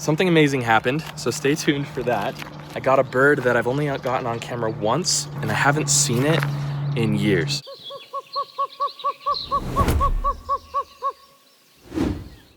Something amazing happened, so stay tuned for that. I got a bird that I've only gotten on camera once, and I haven't seen it in years.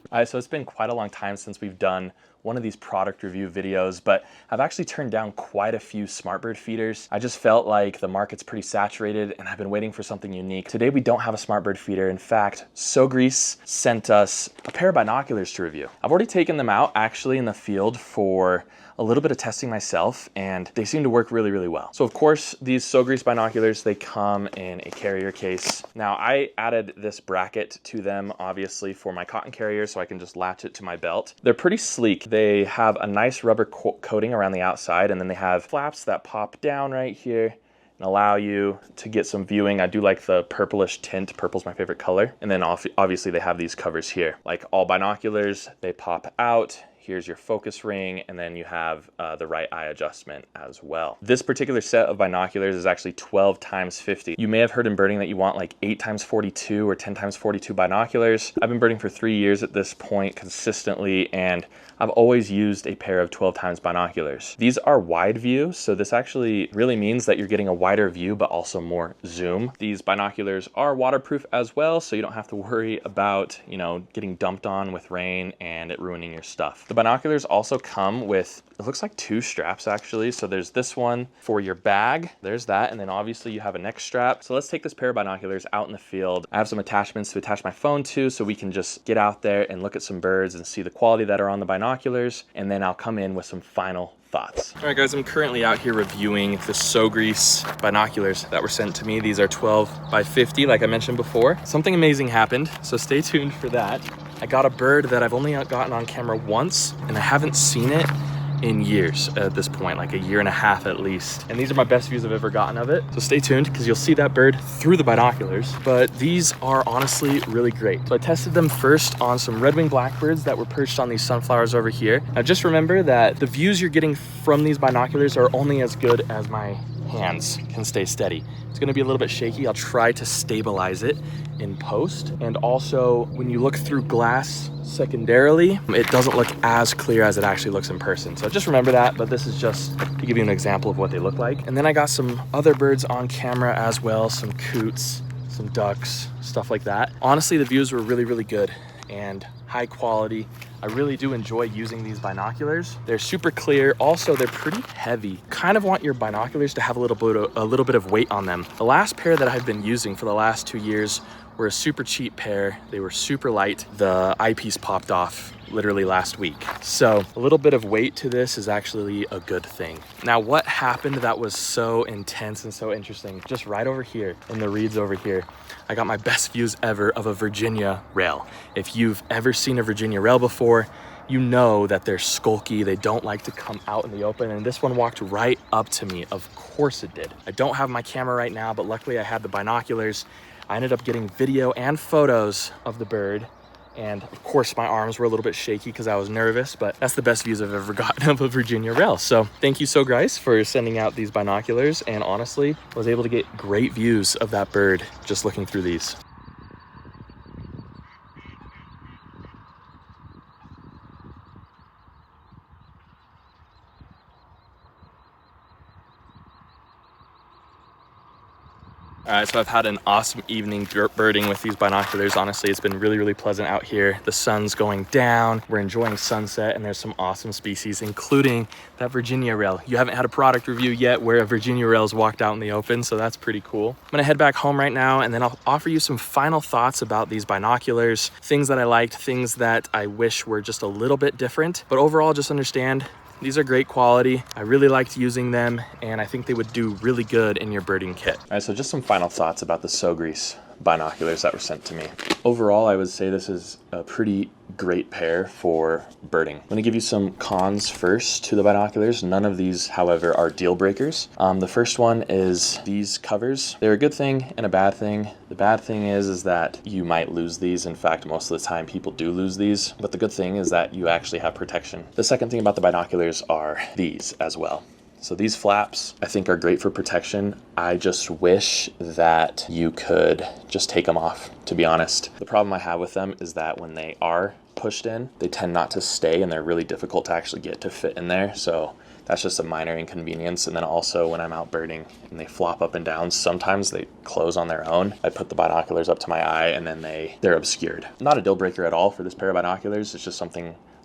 All right, so it's been quite a long time since we've done one of these product review videos, but I've actually turned down quite a few SmartBird feeders. I just felt like the market's pretty saturated and I've been waiting for something unique. Today we don't have a SmartBird feeder. In fact, Sogries sent us a pair of binoculars to review. I've already taken them out actually in the field for a little bit of testing myself, and they seem to work really, really well. So of course, these Sogries binoculars, they come in a carrier case. Now I added this bracket to them, obviously for my cotton carrier, so I can just latch it to my belt. They're pretty sleek. They have a nice rubber coating around the outside, and then they have flaps that pop down right here and allow you to get some viewing. I do like the purplish tint. Purple's my favorite color. And then obviously they have these covers here. Like all binoculars, they pop out. Here's your focus ring, and then you have the right eye adjustment as well. This particular set of binoculars is actually 12 times 50. You may have heard in birding that you want like 8 times 42 or 10 times 42 binoculars. I've been birding for 3 years at this point consistently, and I've always used a pair of 12 times binoculars. These are wide view, so this actually really means that you're getting a wider view, but also more zoom. These binoculars are waterproof as well, so you don't have to worry about, you know, getting dumped on with rain and it ruining your stuff. The binoculars also come with, it looks like 2 straps actually. So there's this one for your bag, there's that, and then obviously you have a neck strap. So let's take this pair of binoculars out in the field. I have some attachments to attach my phone to, so we can just get out there and look at some birds and see the quality that are on the binoculars, and then I'll come in with some final thoughts. All right guys, I'm currently out here reviewing the Sogries binoculars that were sent to me. These are 12 by 50, like I mentioned before. Something amazing happened, so stay tuned for that. I got a bird that I've only gotten on camera once, and I haven't seen it in years at this point, like a year and a half at least. And these are my best views I've ever gotten of it. So stay tuned because you'll see that bird through the binoculars, but these are honestly really great. So I tested them first on some red-winged blackbirds that were perched on these sunflowers over here. Now just remember that the views you're getting from these binoculars are only as good as my hands can stay steady. It's gonna be a little bit shaky. I'll try to stabilize it in post. And also when you look through glass secondarily, it doesn't look as clear as it actually looks in person. So just remember that, but this is just to give you an example of what they look like. And then I got some other birds on camera as well, some coots, some ducks, stuff like that. Honestly, the views were really, really good and high quality. I really do enjoy using these binoculars. They're super clear. Also, they're pretty heavy. Kind of want your binoculars to have a little bit of weight on them. The last pair that I've been using for the last 2 years were a super cheap pair. They were super light. The eyepiece popped off literally last week. So a little bit of weight to this is actually a good thing. Now, what happened that was so intense and so interesting, just right over here in the reeds over here, I got my best views ever of a Virginia rail. If you've ever seen a Virginia rail before, you know that they're skulky. They don't like to come out in the open, and this one walked right up to me. Of course it did. I don't have my camera right now, but luckily I had the binoculars. I ended up getting video and photos of the bird. And of course my arms were a little bit shaky because I was nervous, but that's the best views I've ever gotten of a Virginia rail. So thank you Sogries for sending out these binoculars, and honestly, I was able to get great views of that bird just looking through these. All right, so I've had an awesome evening birding with these binoculars. Honestly, it's been really, really pleasant out here. The sun's going down, we're enjoying sunset, and there's some awesome species, including that Virginia rail. You haven't had a product review yet where a Virginia rail's walked out in the open, so that's pretty cool. I'm gonna head back home right now, and then I'll offer you some final thoughts about these binoculars, things that I liked, things that I wish were just a little bit different. But overall, just understand, these are great quality. I really liked using them, and I think they would do really good in your birding kit. All right, so just some final thoughts about the Sogries binoculars that were sent to me. Overall, I would say this is a pretty great pair for birding. I'm gonna give you some cons first to the binoculars. None of these, however, are deal breakers. The first one is these covers. They're a good thing and a bad thing. The bad thing is that you might lose these. In fact, most of the time people do lose these, but the good thing is that you actually have protection. The second thing about the binoculars are these as well. So these flaps, I think, are great for protection. I just wish that you could just take them off, to be honest. The problem I have with them is that when they are pushed in, they tend not to stay and they're really difficult to actually get to fit in there. So that's just a minor inconvenience. And then also when I'm out birding and they flop up and down, sometimes they close on their own. I put the binoculars up to my eye and then they're obscured. Not a deal breaker at all for this pair of binoculars. It's just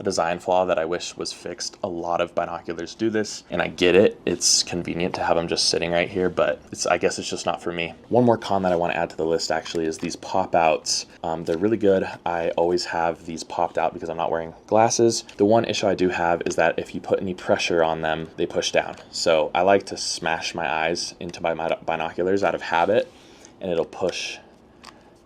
a design flaw that I wish was fixed. A lot of binoculars do this, and I get it. It's convenient to have them just sitting right here, but I guess it's just not for me. One more con that I want to add to the list actually is these pop outs. They're really good. I always have these popped out because I'm not wearing glasses. The one issue I do have is that if you put any pressure on them, they push down. So I like to smash my eyes into my binoculars out of habit, and it'll push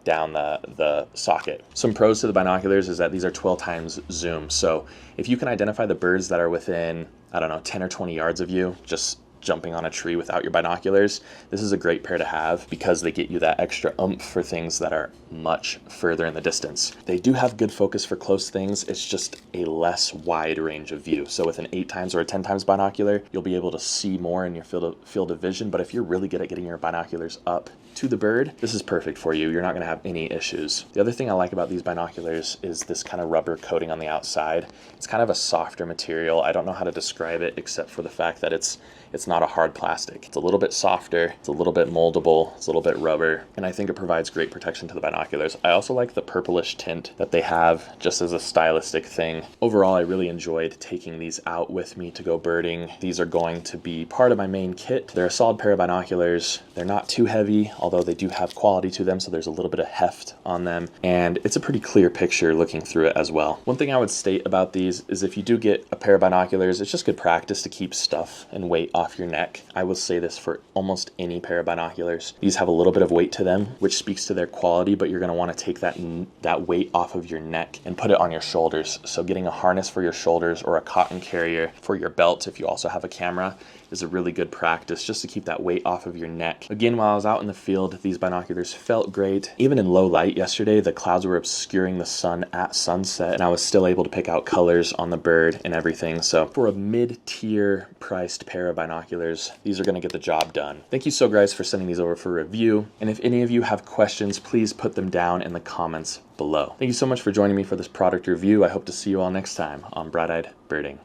down the socket. Some pros to the binoculars is that these are 12 times zoom. So if you can identify the birds that are within, I don't know, 10 or 20 yards of you, just jumping on a tree without your binoculars, this is a great pair to have because they get you that extra oomph for things that are much further in the distance. They do have good focus for close things. It's just a less wide range of view. So with an 8 times or a 10 times binocular, you'll be able to see more in your field of vision. But if you're really good at getting your binoculars up to the bird, this is perfect for you. You're not going to have any issues. The other thing I like about these binoculars is this kind of rubber coating on the outside. It's kind of a softer material. I don't know how to describe it except for the fact that it's not a hard plastic. It's a little bit softer, it's a little bit moldable, it's a little bit rubber, and I think it provides great protection to the binoculars. I also like the purplish tint that they have just as a stylistic thing. Overall, I really enjoyed taking these out with me to go birding. These are going to be part of my main kit. They're a solid pair of binoculars. They're not too heavy, although they do have quality to them, so there's a little bit of heft on them, and it's a pretty clear picture looking through it as well. One thing I would state about these is if you do get a pair of binoculars, it's just good practice to keep stuff and weight off your neck. I will say this for almost any pair of binoculars. These have a little bit of weight to them, which speaks to their quality, but you're going to want to take that weight off of your neck and put it on your shoulders. So getting a harness for your shoulders or a cotton carrier for your belt, if you also have a camera, is a really good practice just to keep that weight off of your neck. Again, while I was out in the field, these binoculars felt great. Even in low light yesterday, the clouds were obscuring the sun at sunset, and I was still able to pick out colors on the bird and everything. So for a mid-tier priced pair of binoculars, these are going to get the job done. Thank you, Sogries, for sending these over for review. And if any of you have questions, please put them down in the comments below. Thank you so much for joining me for this product review. I hope to see you all next time on Bright-Eyed Birding.